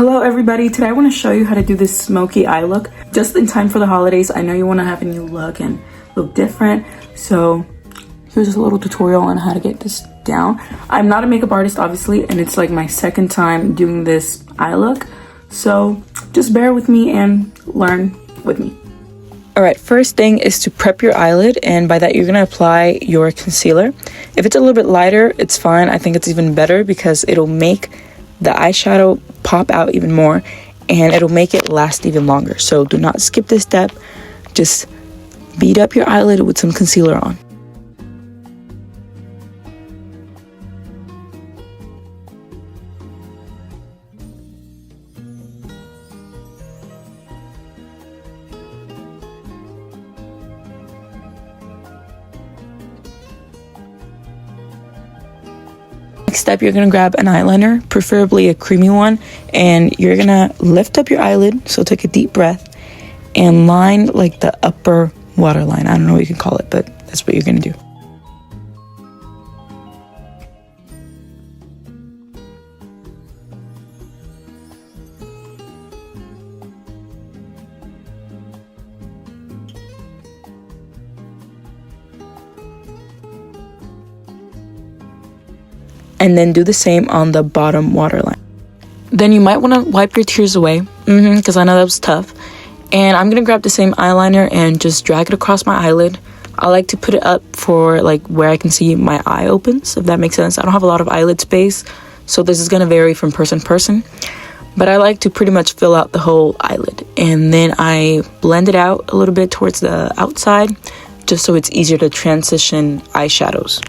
Hello everybody, today I want to show you how to do this smoky eye look just in time for the holidays. I know you want to have a new look and look different, so here's just a little tutorial on how to get this down. I'm not a makeup artist obviously, and it's like my second time doing this eye look, so just bear with me and learn with me. Alright, first thing is to prep your eyelid, and by that you're going to apply your concealer. If it's a little bit lighter, it's fine. I think it's even better because it'll make the eyeshadow pop out even more and it'll make it last even longer. So do not skip this step. Just beat up your eyelid with some concealer on. Next step, you're going to grab an eyeliner, preferably a creamy one, and you're going to lift up your eyelid, so take a deep breath, and line like the upper waterline. I don't know what you can call it, but that's what you're going to do. And then do the same on the bottom waterline. Then you might want to wipe your tears away, because I know that was tough. And I'm gonna grab the same eyeliner and just drag it across my eyelid. I like to put it up for like where I can see my eye opens, if that makes sense. I don't have a lot of eyelid space, so this is gonna vary from person to person. But I like to pretty much fill out the whole eyelid. And then I blend it out a little bit towards the outside, just so it's easier to transition eyeshadows.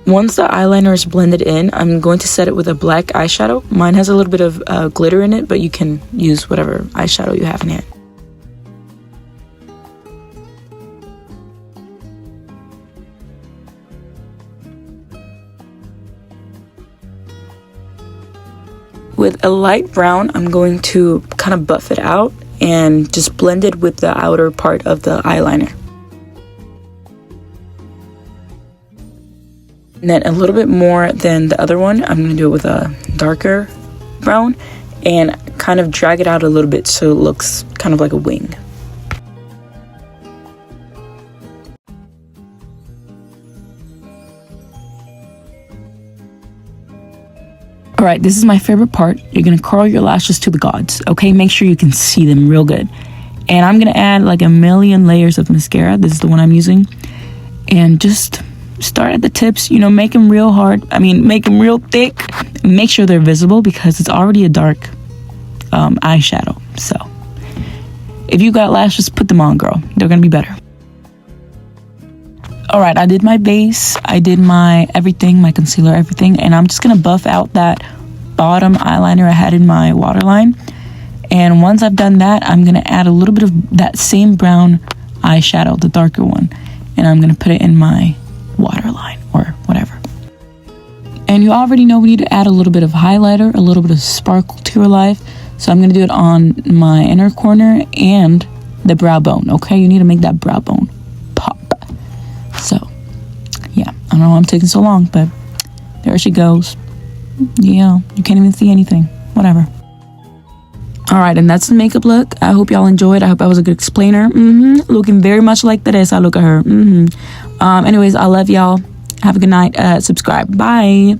Once the eyeliner is blended in, I'm going to set it with a black eyeshadow. Mine has a little bit of glitter in it, but you can use whatever eyeshadow you have in hand. With a light brown, I'm going to kind of buff it out and just blend it with the outer part of the eyeliner. And then a little bit more than the other one, I'm going to do it with a darker brown and kind of drag it out a little bit so it looks kind of like a wing. Alright, this is my favorite part. You're going to curl your lashes to the gods, okay? Make sure you can see them real good. And I'm going to add like a million layers of mascara. This is the one I'm using. And just start at the tips, you know, make them real hard. Make them real thick. Make sure they're visible because it's already a dark eyeshadow. So if you got lashes, put them on, girl. They're gonna be better. All right, I did my base. I did my everything, my concealer, everything. And I'm just gonna buff out that bottom eyeliner I had in my waterline. And once I've done that, I'm gonna add a little bit of that same brown eyeshadow, the darker one. And I'm gonna put it in my waterline or whatever. And you already know we need to add a little bit of highlighter, a little bit of sparkle to your life. So I'm going to do it on my inner corner and the brow bone, okay? You need to make that brow bone pop. So, yeah, I don't know why I'm taking so long, but there she goes. Yeah, you can't even see anything. Whatever. Alright, and that's the makeup look. I hope y'all enjoyed. I hope I was a good explainer. Looking very much like Teresa. Look at her. Anyways, I love y'all. Have a good night. Subscribe. Bye.